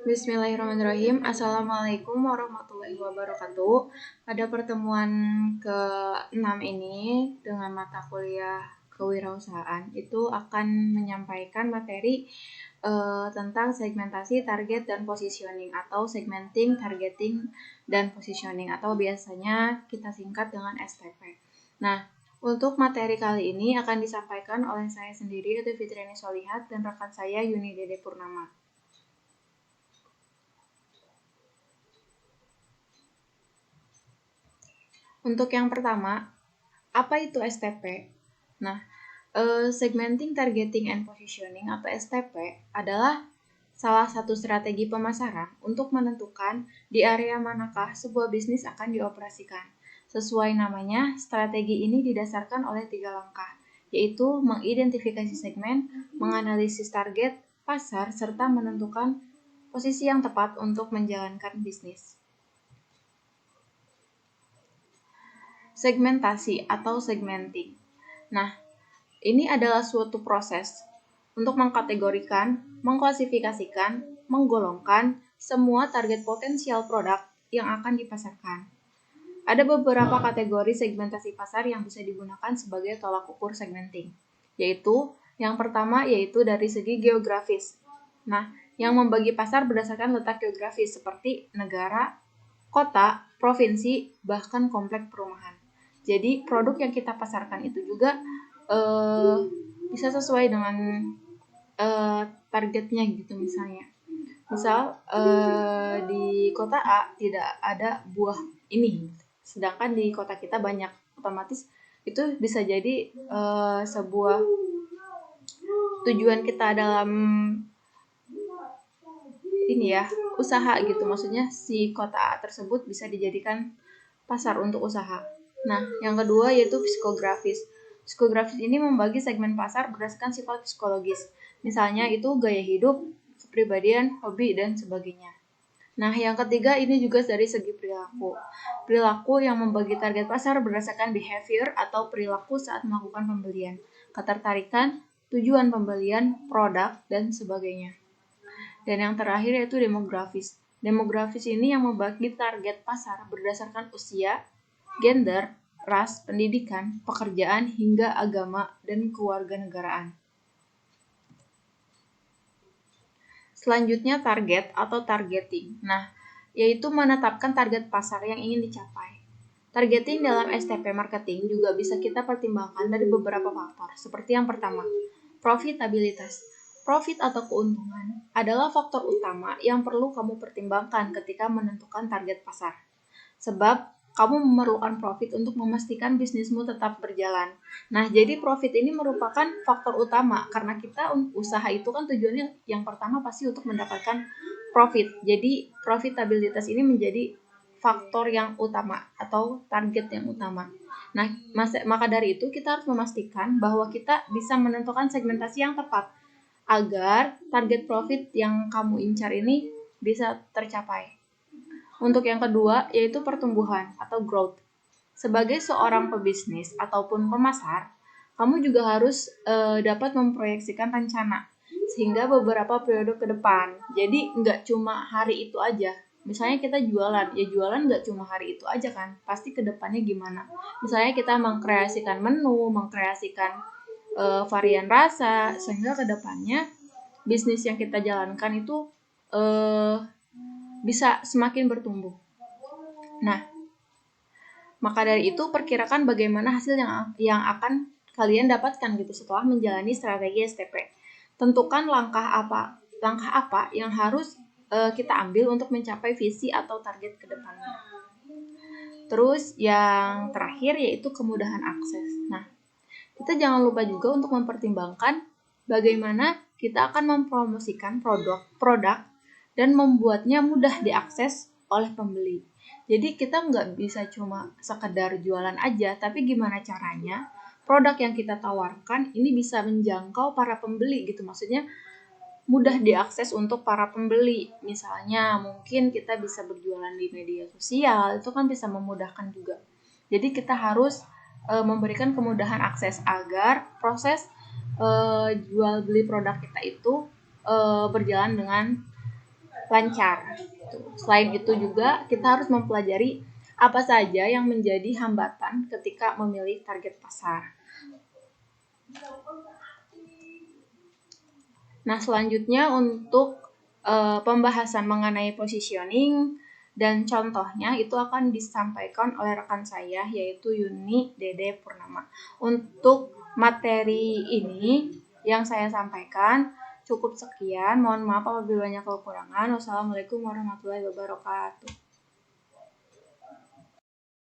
Bismillahirrahmanirrahim. Assalamualaikum warahmatullahi wabarakatuh. Pada pertemuan ke-6 ini dengan mata kuliah kewirausahaan itu akan menyampaikan materi tentang segmentasi, target, dan positioning atau segmenting, targeting, dan positioning atau biasanya kita singkat dengan STP. Nah, untuk materi kali ini akan disampaikan oleh saya sendiri yaitu Fitriani Solihat dan rekan saya Yuni Dede Purnama. Untuk yang pertama, apa itu STP? Nah, segmenting, targeting, and positioning atau STP adalah salah satu strategi pemasaran untuk menentukan di area manakah sebuah bisnis akan dioperasikan. Sesuai namanya, strategi ini didasarkan oleh 3 langkah, yaitu mengidentifikasi segmen, menganalisis target pasar, serta menentukan posisi yang tepat untuk menjalankan bisnis. Segmentasi atau segmenting. Nah, ini adalah suatu proses untuk mengkategorikan, mengklasifikasikan, menggolongkan semua target potensial produk yang akan dipasarkan. Ada beberapa kategori segmentasi pasar yang bisa digunakan sebagai tolak ukur segmenting, yaitu yang pertama yaitu dari segi geografis. Nah, yang membagi pasar berdasarkan letak geografis seperti negara, kota, provinsi, bahkan komplek perumahan. Jadi produk yang kita pasarkan itu juga bisa sesuai dengan targetnya gitu misalnya. Misal di kota A tidak ada buah ini, sedangkan di kota kita banyak, otomatis itu bisa jadi sebuah tujuan kita dalam ini ya, usaha gitu. Maksudnya si kota A tersebut bisa dijadikan pasar untuk usaha. Nah, yang kedua yaitu psikografis. Psikografis ini membagi segmen pasar berdasarkan sifat psikologis. Misalnya itu gaya hidup, kepribadian, hobi, dan sebagainya. Nah, yang ketiga ini juga dari segi perilaku. Perilaku yang membagi target pasar berdasarkan behavior atau perilaku saat melakukan pembelian, ketertarikan, tujuan pembelian, produk, dan sebagainya. Dan yang terakhir yaitu demografis. Demografis ini yang membagi target pasar berdasarkan usia, gender, ras, pendidikan, pekerjaan, hingga agama dan kewarganegaraan. Selanjutnya target atau targeting. Nah, yaitu menetapkan target pasar yang ingin dicapai. Targeting dalam STP marketing juga bisa kita pertimbangkan dari beberapa faktor. Seperti yang pertama, profitabilitas. Profit atau keuntungan adalah faktor utama yang perlu kamu pertimbangkan ketika menentukan target pasar. Sebab kamu memerlukan profit untuk memastikan bisnismu tetap berjalan. Nah, jadi profit ini merupakan faktor utama karena kita usaha itu kan tujuannya yang pertama pasti untuk mendapatkan profit. Jadi profitabilitas ini menjadi faktor yang utama atau target yang utama. Nah, maka dari itu kita harus memastikan bahwa kita bisa menentukan segmentasi yang tepat agar target profit yang kamu incar ini bisa tercapai. Untuk yang kedua, yaitu pertumbuhan atau growth. Sebagai seorang pebisnis ataupun pemasar, kamu juga harus dapat memproyeksikan rencana sehingga beberapa periode ke depan. Jadi nggak cuma hari itu aja. Misalnya kita jualan, ya jualan nggak cuma hari itu aja kan. Pasti ke depannya gimana. Misalnya kita mengkreasikan menu, mengkreasikan varian rasa, sehingga ke depannya bisnis yang kita jalankan itu bisa semakin bertumbuh. Nah, maka dari itu perkirakan bagaimana hasil yang akan kalian dapatkan gitu setelah menjalani strategi STP. Tentukan langkah apa yang harus kita ambil untuk mencapai visi atau target ke depannya. Terus yang terakhir yaitu kemudahan akses. Nah, kita jangan lupa juga untuk mempertimbangkan bagaimana kita akan mempromosikan produk dan membuatnya mudah diakses oleh pembeli. Jadi kita nggak bisa cuma sekedar jualan aja, tapi gimana caranya produk yang kita tawarkan ini bisa menjangkau para pembeli gitu. Maksudnya mudah diakses untuk para pembeli. Misalnya mungkin kita bisa berjualan di media sosial, itu kan bisa memudahkan juga. Jadi kita harus memberikan kemudahan akses agar proses jual beli produk kita itu berjalan dengan lancar. Selain itu juga kita harus mempelajari apa saja yang menjadi hambatan ketika memilih target pasar. Nah, selanjutnya untuk pembahasan mengenai positioning dan contohnya itu akan disampaikan oleh rekan saya yaitu Yuni Dede Purnama. Untuk materi ini yang saya sampaikan cukup sekian. Mohon maaf apabila banyak kekurangan. Wassalamualaikum warahmatullahi wabarakatuh.